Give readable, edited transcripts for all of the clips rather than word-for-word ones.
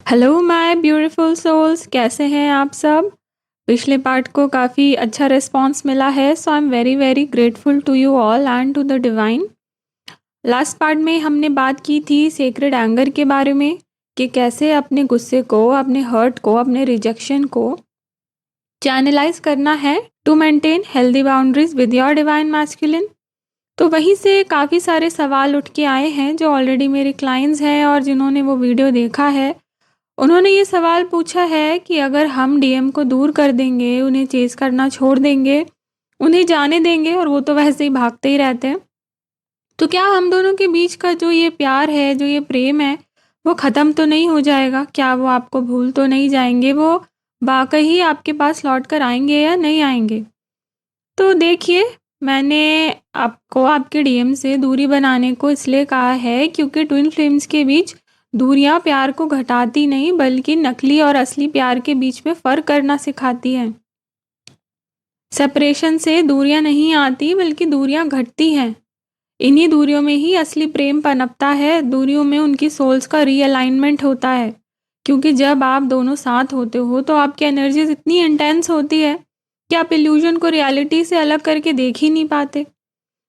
Hello my beautiful souls, कैसे हैं आप सब। पिछले पार्ट को काफ़ी अच्छा रिस्पांस मिला है, so I am very very grateful to you all and to the divine. Last part में हमने बात की थी सेक्रेड एंगर के बारे में कि कैसे अपने गुस्से को, अपने हर्ट को, अपने रिजेक्शन को चैनलाइज करना है to maintain healthy boundaries with your divine masculine. तो वहीं से काफ़ी सारे सवाल उठ के आए हैं जो ऑलरेडी मेरे क्लाइंट्स हैं और जिन्होंने वो वीडियो देखा है। उन्होंने ये सवाल पूछा है कि अगर हम डीएम को दूर कर देंगे, उन्हें चेज़ करना छोड़ देंगे, उन्हें जाने देंगे और वो तो वैसे ही भागते ही रहते हैं, तो क्या हम दोनों के बीच का जो ये प्यार है, जो ये प्रेम है, वो ख़त्म तो नहीं हो जाएगा? क्या वो आपको भूल तो नहीं जाएंगे? वो वाकई आपके पास लौट कर आएंगे या नहीं आएंगे? तो देखिए, मैंने आपको आपके डीएम से दूरी बनाने को इसलिए कहा है क्योंकि ट्विन फ्लेम्स के बीच दूरियां प्यार को घटाती नहीं बल्कि नकली और असली प्यार के बीच में फ़र्क करना सिखाती हैं। सेपरेशन से दूरियां नहीं आती बल्कि दूरियां घटती हैं। इन्हीं दूरियों में ही असली प्रेम पनपता है, दूरियों में उनकी सोल्स का रीअलाइनमेंट होता है। क्योंकि जब आप दोनों साथ होते हो तो आपकी एनर्जीज इतनी इंटेंस होती है कि आप इल्यूजन को रियलिटी से अलग करके देख ही नहीं पाते।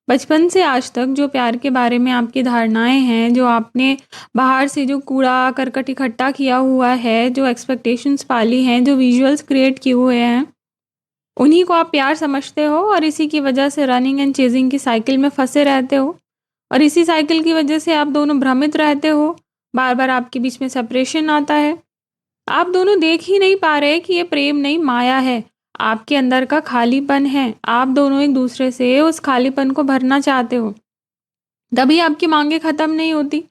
बचपन से आज तक जो प्यार के बारे में आपकी धारणाएं हैं, जो आपने बाहर से जो कूड़ा करकट इकट्ठा किया हुआ है, जो एक्सपेक्टेशंस पाली हैं, जो विजुअल्स क्रिएट किए हुए हैं, उन्हीं को आप प्यार समझते हो और इसी की वजह से रनिंग एंड चेजिंग की साइकिल में फंसे रहते हो। और इसी साइकिल की वजह से आप दोनों भ्रमित रहते हो, बार बार आपके बीच में सेपरेशन आता है। आप दोनों देख ही नहीं पा रहे कि ये प्रेम नहीं, माया है, आपके अंदर का खालीपन है। आप दोनों एक दूसरे से उस खालीपन को भरना चाहते हो, तभी आपकी मांगे खत्म नहीं होती।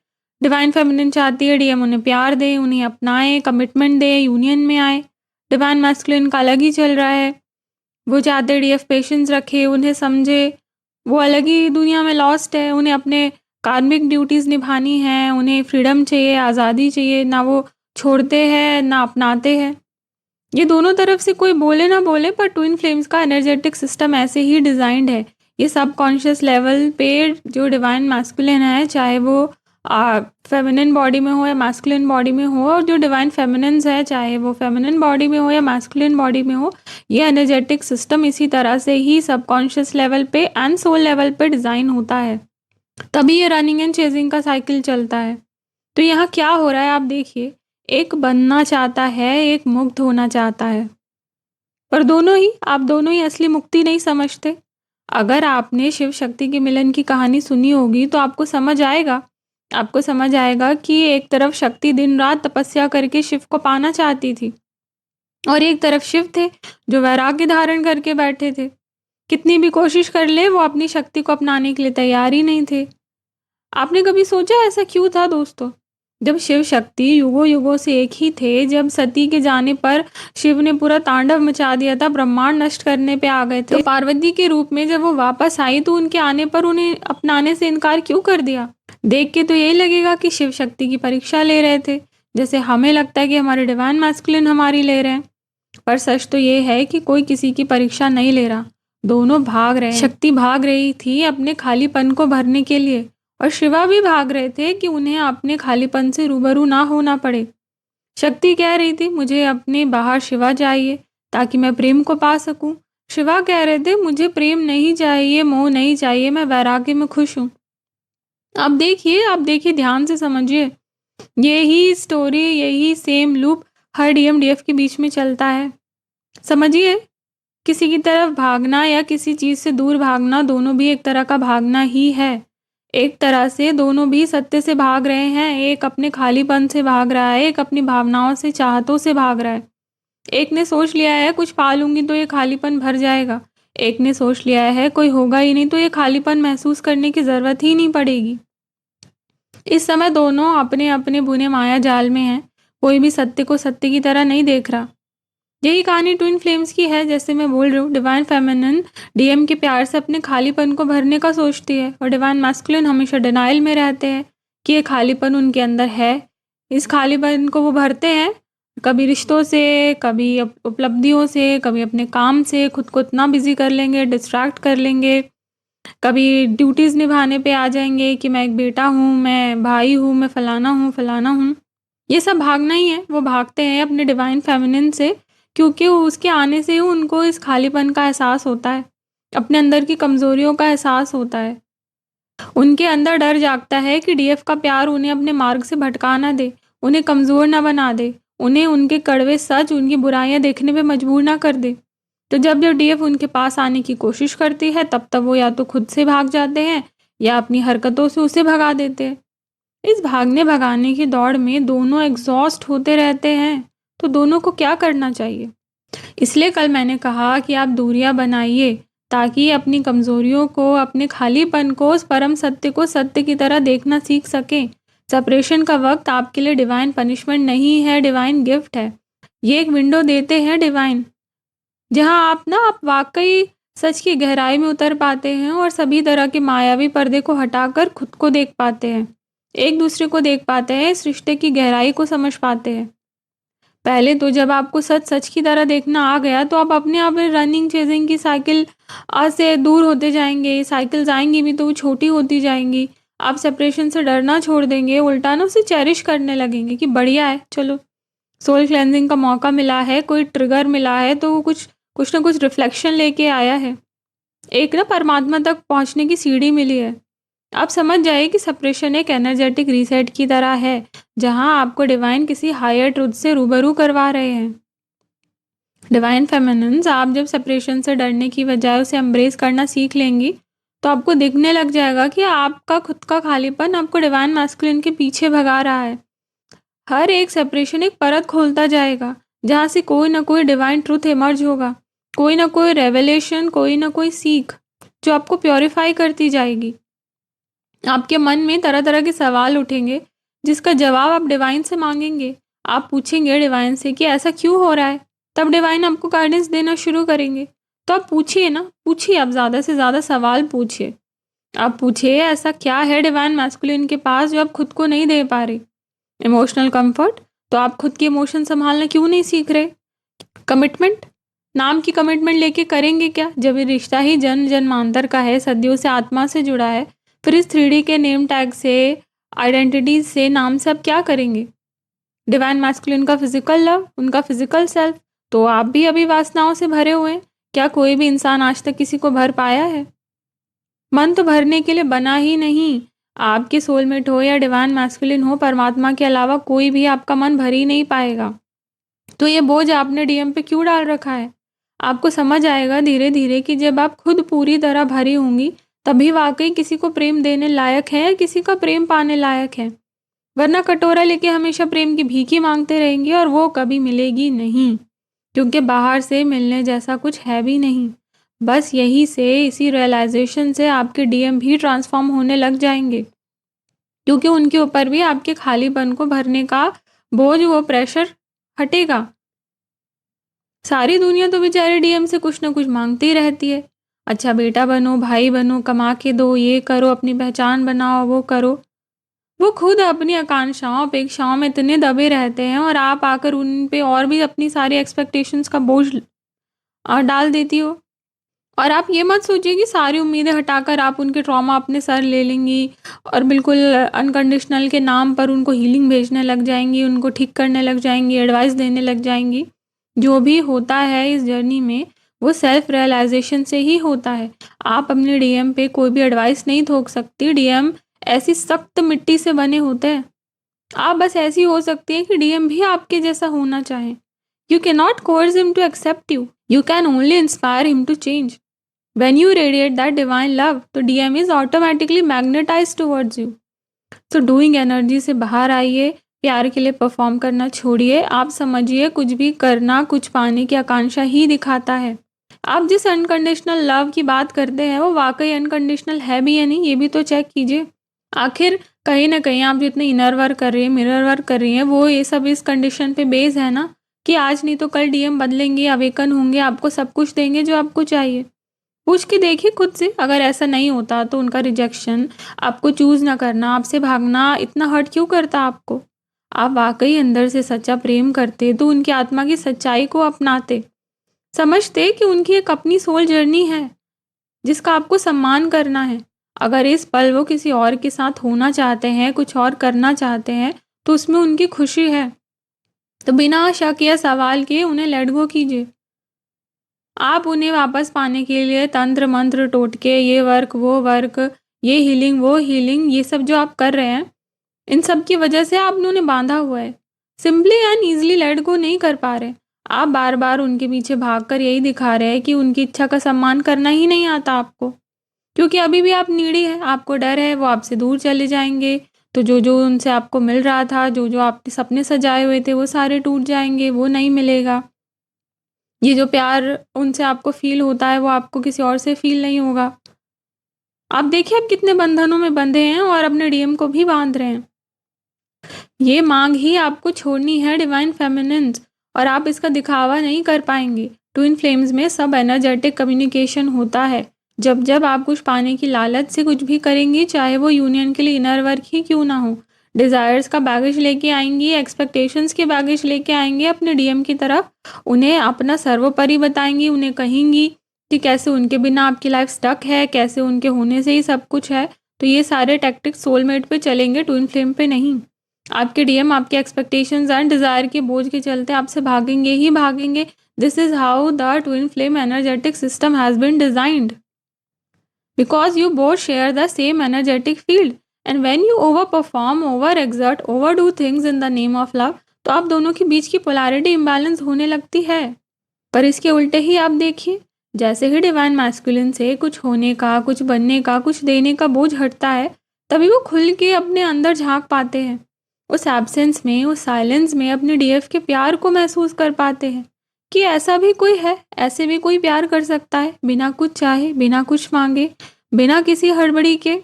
डिवाइन फेमिनिन चाहती है डीएम उन्हें प्यार दे, उन्हें अपनाए, कमिटमेंट दे, यूनियन में आए। डिवाइन मैस्कुलिन का अलग ही चल रहा है, वो चाहते डीएफ पेशेंस रखे, उन्हें समझे। वो अलग ही दुनिया में लॉस्ट है, उन्हें अपने कार्मिक ड्यूटीज़ निभानी हैं, उन्हें फ्रीडम चाहिए, आज़ादी चाहिए, ना वो छोड़ते हैं ना अपनाते हैं। ये दोनों तरफ से कोई बोले ना बोले, पर ट्विन फ्लेम्स का एनर्जेटिक सिस्टम ऐसे ही डिज़ाइंड है। ये सब कॉन्शियस लेवल पे जो डिवाइन मैस्कुलिन है, चाहे वो फेमिनिन बॉडी में हो या मैस्कुलिन बॉडी में हो, और जो डिवाइन फेमिनिन्स है, चाहे वो फेमिनिन बॉडी में हो या मैस्कुलिन बॉडी में हो, ये एनर्जेटिक सिस्टम इसी तरह से ही सब कॉन्शियस लेवल पे एंड सोल लेवल पे डिज़ाइन होता है। तभी ये रनिंग एंड चेजिंग का साइकिल चलता है। तो यहाँ क्या हो रहा है आप देखिए, एक बनना चाहता है, एक मुक्त होना चाहता है, पर आप दोनों ही असली मुक्ति नहीं समझते। अगर आपने शिव शक्ति के मिलन की कहानी सुनी होगी तो आपको समझ आएगा कि एक तरफ शक्ति दिन रात तपस्या करके शिव को पाना चाहती थी और एक तरफ शिव थे जो वैराग्य धारण करके बैठे थे। कितनी भी कोशिश कर ले वो अपनी शक्ति को अपनाने के लिए तैयार ही नहीं थे। आपने कभी सोचा ऐसा क्यों था दोस्तों? जब शिव शक्ति युगों युगों से एक ही थे, जब सती के जाने पर शिव ने पूरा तांडव मचा दिया था, ब्रह्मांड नष्ट करने पे आ गए थे, तो पार्वती के रूप में जब वो वापस आई तो उनके आने पर उन्हें अपनाने से इनकार क्यों कर दिया? देख के तो यही लगेगा कि शिव शक्ति की परीक्षा ले रहे थे, जैसे हमें लगता है कि हमारे डिवाइन मैस्कुलिन हमारी ले रहे हैं। पर सच तो ये है कि कोई किसी की परीक्षा नहीं ले रहा, दोनों भाग रहे हैं। शक्ति भाग रही थी अपने खालीपन को भरने के लिए, और शिवा भी भाग रहे थे कि उन्हें अपने खालीपन से रूबरू ना होना पड़े। शक्ति कह रही थी मुझे अपने बाहर शिवा चाहिए ताकि मैं प्रेम को पा सकूं। शिवा कह रहे थे मुझे प्रेम नहीं चाहिए, मोह नहीं चाहिए, मैं वैराग्य में खुश हूं। आप देखिए ध्यान से समझिए, यही स्टोरी, यही सेम लूप हर डीएमडीएफ के बीच में चलता है। समझिए, किसी की तरफ भागना या किसी चीज़ से दूर भागना, दोनों भी एक तरह का भागना ही है। एक तरह से दोनों भी सत्य से भाग रहे हैं, एक अपने खालीपन से भाग रहा है, एक अपनी भावनाओं से, चाहतों से भाग रहा है। एक ने सोच लिया है कुछ पा लूंगी तो ये खालीपन भर जाएगा, एक ने सोच लिया है कोई होगा ही नहीं तो ये खालीपन महसूस करने की ज़रूरत ही नहीं पड़ेगी। इस समय दोनों अपने अपने बुने माया जाल में हैं, कोई भी सत्य को सत्य की तरह नहीं देख रहा। यही कहानी ट्विन फ्लेम्स की है। जैसे मैं बोल रही हूँ, डिवाइन फेमिनिन डीएम के प्यार से अपने खालीपन को भरने का सोचती है और डिवाइन मैस्कुलिन हमेशा डिनाइल में रहते हैं कि ये खालीपन उनके अंदर है। इस खालीपन को वो भरते हैं कभी रिश्तों से, कभी उपलब्धियों से, कभी अपने काम से, खुद को इतना बिजी कर लेंगे, डिस्ट्रैक्ट कर लेंगे, कभी ड्यूटीज़ निभाने पे आ जाएंगे कि मैं एक बेटा हूँ, मैं भाई हूँ, मैं फलाना हूँ फलाना हूँ। ये सब भागना ही है। वो भागते हैं अपने डिवाइन फेमिनिन से, क्योंकि उसके आने से ही उनको इस खालीपन का एहसास होता है, अपने अंदर की कमज़ोरियों का एहसास होता है। उनके अंदर डर जागता है कि डीएफ का प्यार उन्हें अपने मार्ग से भटका ना दे, उन्हें कमज़ोर ना बना दे, उन्हें उनके कड़वे सच, उनकी बुराइयां देखने पे मजबूर ना कर दे। तो जब जब डीएफ उनके पास आने की कोशिश करती है, तब तब वो या तो खुद से भाग जाते हैं या अपनी हरकतों से उसे भगा देते हैं। इस भागने भगाने की दौड़ में दोनों एग्जॉस्ट होते रहते हैं। तो दोनों को क्या करना चाहिए? इसलिए कल मैंने कहा कि आप दूरियां बनाइए, ताकि अपनी कमजोरियों को, अपने खालीपन को, उस परम सत्य को सत्य की तरह देखना सीख सकें। सेपरेशन का वक्त आपके लिए डिवाइन पनिशमेंट नहीं है, डिवाइन गिफ्ट है। ये एक विंडो देते हैं डिवाइन, जहां आप वाकई सच की गहराई में उतर पाते हैं और सभी तरह के मायावी पर्दे को हटाकर खुद को देख पाते हैं, एक दूसरे को देख पाते हैं, इस रिश्ते की गहराई को समझ पाते हैं। पहले तो जब आपको सच सच की तरह देखना आ गया, तो आप अपने आप रनिंग चेजिंग की साइकिल से दूर होते जाएंगे। साइकिल्स आएंगी भी तो वो छोटी होती जाएंगी। आप सेपरेशन से डरना छोड़ देंगे, उल्टा ना उसे चेरिश करने लगेंगे कि बढ़िया है, चलो सोल क्लेंजिंग का मौका मिला है, कोई ट्रिगर मिला है, तो वो कुछ कुछ ना कुछ रिफ्लेक्शन लेके आया है, एक ना परमात्मा तक पहुंचने की सीढ़ी मिली है। आप समझ जाइए कि सेपरेशन एक एनर्जेटिक रीसेट की तरह है, जहां आपको डिवाइन किसी हायर ट्रुथ से रूबरू करवा रहे हैं। डिवाइन फेमिनिन्स, आप जब सेपरेशन से डरने की बजाय उसे एम्ब्रेस करना सीख लेंगी, तो आपको दिखने लग जाएगा कि आपका खुद का खालीपन आपको डिवाइन मैस्कुलिन के पीछे भगा रहा है। हर एक सेपरेशन एक परत खोलता जाएगा, जहां से कोई ना कोई डिवाइन ट्रुथ इमर्ज होगा, कोई ना कोई रेवलेशन, कोई ना कोई सीख, जो आपको प्योरीफाई करती जाएगी। आपके मन में तरह तरह के सवाल उठेंगे, जिसका जवाब आप डिवाइन से मांगेंगे। आप पूछेंगे डिवाइन से कि ऐसा क्यों हो रहा है, तब डिवाइन आपको गाइडेंस देना शुरू करेंगे। तो आप पूछिए ना, पूछिए, आप ज़्यादा से ज़्यादा सवाल पूछिए। आप पूछिए ऐसा क्या है डिवाइन मैस्कुलिन के पास जो आप खुद को नहीं दे पा रहे। इमोशनल कंफर्ट, तो आप खुद के इमोशन संभालना क्यों नहीं सीख रहे? कमिटमेंट, नाम की कमिटमेंट लेके करेंगे क्या, जब ये रिश्ता ही जन्म जन्मांतर का है, सदियों से आत्मा से जुड़ा है? फिर इस 3D के नेम टैग से, आइडेंटिटी से, नाम से आप क्या करेंगे? डिवाइन मैस्कुलिन का फिजिकल लव, उनका फिजिकल सेल्फ, तो आप भी अभी वासनाओं से भरे हुए हैं। क्या कोई भी इंसान आज तक किसी को भर पाया है? मन तो भरने के लिए बना ही नहीं। आपके सोलमेट हो या डिवाइन मैस्कुलिन हो, परमात्मा के अलावा कोई भी आपका मन भर ही नहीं पाएगा। तो ये बोझ आपने डीएम पे क्यों डाल रखा है? आपको समझ आएगा धीरे धीरे कि जब आप खुद पूरी तरह भरी होंगी, तभी वाकई किसी को प्रेम देने लायक है या किसी का प्रेम पाने लायक है। वरना कटोरा लेके हमेशा प्रेम की भीख मांगते रहेंगे और वो कभी मिलेगी नहीं, क्योंकि बाहर से मिलने जैसा कुछ है भी नहीं। बस यही से, इसी रियलाइजेशन से आपके डीएम भी ट्रांसफॉर्म होने लग जाएंगे, क्योंकि उनके ऊपर भी आपके खालीपन को भरने का बोझ, वो प्रेशर हटेगा। सारी दुनिया तो बेचारे डीएम से कुछ ना कुछ मांगती ही रहती है। अच्छा बेटा बनो, भाई बनो, कमा के दो, ये करो, अपनी पहचान बनाओ, वो करो। वो खुद अपनी आकांक्षाओं, अपेक्षाओं में इतने दबे रहते हैं, और आप आकर उन पे और भी अपनी सारी एक्सपेक्टेशंस का बोझ डाल देती हो। और आप ये मत सोचिए कि सारी उम्मीदें हटाकर आप उनके ट्रॉमा अपने सर ले लेंगी और बिल्कुल अनकंडीशनल के नाम पर उनको हीलिंग भेजने लग जाएंगी, उनको ठीक करने लग जाएंगी, एडवाइस देने लग जाएंगी। जो भी होता है इस जर्नी में, वो सेल्फ रियलाइजेशन से ही होता है। आप अपने डीएम पे कोई भी एडवाइस नहीं थोप सकती। डीएम ऐसी सख्त मिट्टी से बने होते हैं। आप बस ऐसी हो सकती है कि डीएम भी आपके जैसा होना चाहे। You can not coerce him to accept you, you can only inspire him to change. When you radiate that divine love, तो DM is automatically magnetized towards you. तो डूइंग एनर्जी से बाहर आइए, प्यार के लिए परफॉर्म करना छोड़िए। आप समझिए, कुछ भी करना कुछ पाने की आकांक्षा ही दिखाता है। आप जिस अनकंडीशनल लव की बात करते हैं, वो वाकई अनकंडीशनल है भी या नहीं, ये भी तो चेक कीजिए। आखिर कहीं ना कहीं आप जितने इनर वर्क कर रही है, मिरर वर्क कर रही हैं, वो ये सब इस कंडीशन पे बेस है ना, कि आज नहीं तो कल डीएम बदलेंगे, अवेकन होंगे, आपको सब कुछ देंगे जो आपको चाहिए। पूछ के देखिए खुद से, अगर ऐसा नहीं होता तो उनका रिजेक्शन, आपको चूज ना करना, आपसे भागना इतना हर्ट क्यों करता आपको? आप वाकई अंदर से सच्चा प्रेम करते तो उनकी आत्मा की सच्चाई को अपनाते, समझते कि उनकी एक अपनी सोल जर्नी है जिसका आपको सम्मान करना है। अगर इस पल वो किसी और के साथ होना चाहते हैं, कुछ और करना चाहते हैं, तो उसमें उनकी खुशी है। तो बिना शक या सवाल के उन्हें लेट गो कीजिए। आप उन्हें वापस पाने के लिए तंत्र मंत्र टोटके, ये वर्क वो वर्क, ये हीलिंग वो हीलिंग, ये सब जो आप कर रहे हैं, इन सब की वजह से आपने उन्हें बांधा हुआ है। Simply and easily let go नहीं कर पा रहे। आप बार बार उनके पीछे भागकर यही दिखा रहे हैं कि उनकी इच्छा का सम्मान करना ही नहीं आता आपको, क्योंकि अभी भी आप नीडी है। आपको डर है वो आपसे दूर चले जाएंगे, तो जो जो उनसे आपको मिल रहा था, जो जो आपने सपने सजाए हुए थे, वो सारे टूट जाएंगे, वो नहीं मिलेगा। ये जो प्यार उनसे आपको फील होता है वो आपको किसी और से फील नहीं होगा। आप देखिए आप कितने बंधनों में बंधे हैं और अपने डीएम को भी बांध रहे हैं। ये मांग ही आपको छोड़नी है डिवाइन फेमिनिन्स, और आप इसका दिखावा नहीं कर पाएंगे। ट्विन फ्लेम्स में सब एनर्जेटिक कम्युनिकेशन होता है। जब जब आप कुछ पाने की लालच से कुछ भी करेंगी, चाहे वो यूनियन के लिए इनर वर्क ही क्यों ना हो, डिज़ायर्स का बैगेज लेके आएंगी, एक्सपेक्टेशंस के बैगेज लेके आएंगे अपने डीएम की तरफ, उन्हें अपना सर्वोपरि बताएंगी, उन्हें कहेंगी कि कैसे उनके बिना आपकी लाइफ स्टक है, कैसे उनके होने से ही सब कुछ है। तो ये सारे टैक्टिक्स सोलमेट पे चलेंगे, ट्विन फ्लेम पे नहीं। आपके डीएम आपके एक्सपेक्टेशंस एंड डिज़ायर के बोझ के चलते आपसे भागेंगे ही भागेंगे। This is how the twin flame energetic system has been designed, because you both share the same energetic field, and when you overperform, overexert, overdo things in the name of love, तो आप दोनों के बीच की polarity imbalance होने लगती है। पर इसके उल्टे ही आप देखिए, जैसे ही डिवाइन मैस्कुलिन से कुछ होने का, कुछ बनने का, कुछ देने का बोझ हटता है, तभी वो खुल के अपने अंदर झांक पाते हैं। उस एब्सेंस में, उस साइलेंस में अपने डीएफ के प्यार को महसूस कर पाते हैं कि ऐसा भी कोई है, ऐसे भी कोई प्यार कर सकता है, बिना कुछ चाहे, बिना कुछ मांगे, बिना किसी हड़बड़ी के।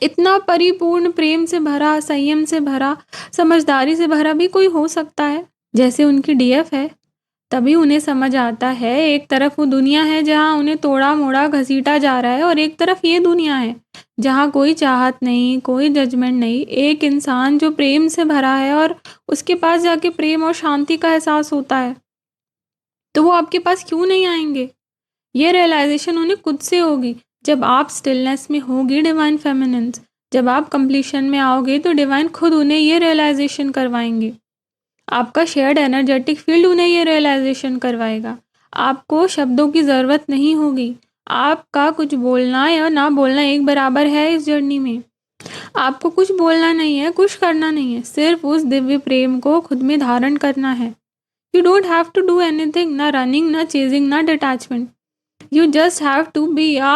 इतना परिपूर्ण प्रेम से भरा, संयम से भरा, समझदारी से भरा भी कोई हो सकता है जैसे उनकी डीएफ है। तभी उन्हें समझ आता है, एक तरफ वो दुनिया है जहाँ उन्हें तोड़ा मोड़ा घसीटा जा रहा है, और एक तरफ ये दुनिया है जहाँ कोई चाहत नहीं, कोई जजमेंट नहीं, एक इंसान जो प्रेम से भरा है, और उसके पास जाके प्रेम और शांति का एहसास होता है। तो वो आपके पास क्यों नहीं आएंगे? ये रियलाइजेशन उन्हें खुद से होगी। जब आप स्टिलनेस में होगी डिवाइन फेमिनिन्स, जब आप कंप्लीशन में आओगे, तो डिवाइन खुद उन्हें ये रियलाइजेशन करवाएंगे। आपका शेयर्ड एनर्जेटिक फील्ड उन्हें ये रियलाइजेशन करवाएगा। आपको शब्दों की ज़रूरत नहीं होगी। आपका कुछ बोलना या ना बोलना एक बराबर है इस जर्नी में। आपको कुछ बोलना नहीं है, कुछ करना नहीं है, सिर्फ उस दिव्य प्रेम को खुद में धारण करना है। You don't have to do anything, ना रनिंग, ना चेजिंग, ना detachment. You just have to be a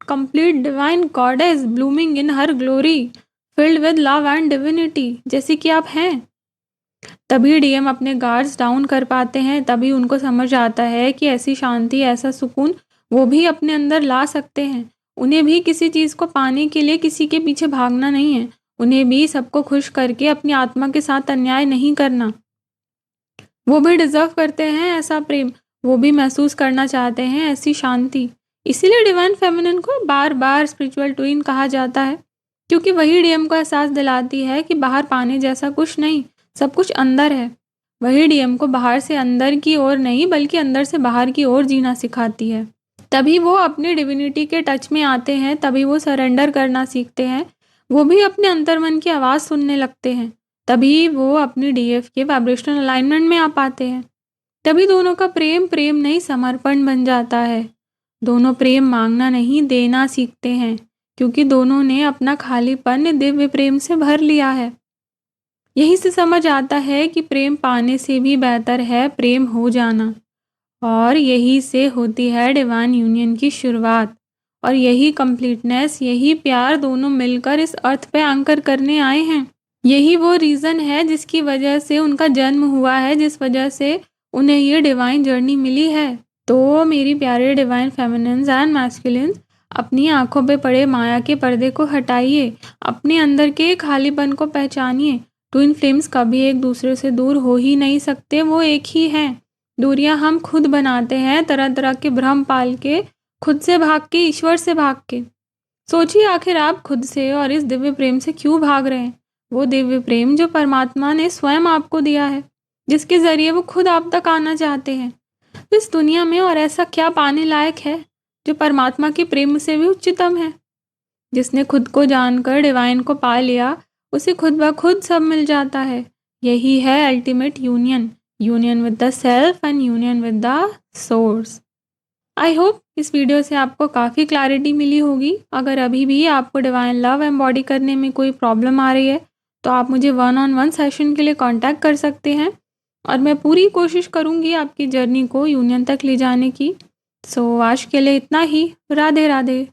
complete divine goddess blooming in her glory, filled with love and divinity, जैसे कि आप हैं। तभी डीएम अपने गार्ड्स डाउन कर पाते हैं, तभी उनको समझ आता है कि ऐसी शांति, ऐसा सुकून वो भी अपने अंदर ला सकते हैं। उन्हें भी किसी चीज़ को पाने के लिए किसी के पीछे भागना नहीं है। उन्हें भी सबको खुश करके अपनी आत्मा के साथ अन्याय नहीं करना। वो भी डिजर्व करते हैं ऐसा प्रेम, वो भी महसूस करना चाहते हैं ऐसी शांति। इसीलिए डिवाइन फेमिनिन को बार बार स्पिरिचुअल ट्विन कहा जाता है, क्योंकि वही डीएम को एहसास दिलाती है कि बाहर पाने जैसा कुछ नहीं, सब कुछ अंदर है। वही डीएम को बाहर से अंदर की ओर नहीं, बल्कि अंदर से बाहर की ओर जीना सिखाती है। तभी वो अपनी डिविनिटी के टच में आते हैं, तभी वो सरेंडर करना सीखते हैं, वो भी अपने अंतर्मन की आवाज़ सुनने लगते हैं, तभी वो अपनी डीएफ के वाइब्रेशनल अलाइनमेंट में आ पाते हैं। तभी दोनों का प्रेम प्रेम नहीं, समर्पण बन जाता है। दोनों प्रेम मांगना नहीं, देना सीखते हैं, क्योंकि दोनों ने अपना खालीपन दिव्य प्रेम से भर लिया है। यही से समझ आता है कि प्रेम पाने से भी बेहतर है प्रेम हो जाना, और यही से होती है डिवाइन यूनियन की शुरुआत। और यही कंप्लीटनेस, यही प्यार दोनों मिलकर इस अर्थ पे एंकर करने आए हैं। यही वो रीज़न है जिसकी वजह से उनका जन्म हुआ है, जिस वजह से उन्हें ये डिवाइन जर्नी मिली है। तो मेरी प्यारे डिवाइन फेमिनिन्स एंड मैस्कुलिन्स, अपनी आंखों पे पड़े माया के पर्दे को हटाइए, अपने अंदर के खालीपन को पहचानिए। ट्विन फ्लेम्स कभी एक दूसरे से दूर हो ही नहीं सकते, वो एक ही हैं। दूरियां हम खुद बनाते हैं, तरह तरह के भ्रम पाल के, खुद से भाग के, ईश्वर से भाग के। सोचिए आखिर आप खुद से और इस दिव्य प्रेम से क्यों भाग रहे हैं? वो दिव्य प्रेम जो परमात्मा ने स्वयं आपको दिया है, जिसके जरिए वो खुद आप तक आना चाहते हैं। इस दुनिया में और ऐसा क्या पाने लायक है जो परमात्मा के प्रेम से भी उच्चतम है? जिसने खुद को जानकर डिवाइन को पा लिया, उसे खुद ब खुद सब मिल जाता है। यही है ultimate union, union with the self and union with the source. I hope इस वीडियो से आपको काफ़ी क्लैरिटी मिली होगी। अगर अभी भी आपको डिवाइन लव एम्बॉडी करने में कोई प्रॉब्लम आ रही है तो आप मुझे 1-on-1 सेशन के लिए कांटेक्ट कर सकते हैं और मैं पूरी कोशिश करूँगी आपकी जर्नी को यूनियन तक ले जाने की। सो आज के लिए इतना ही। राधे राधे।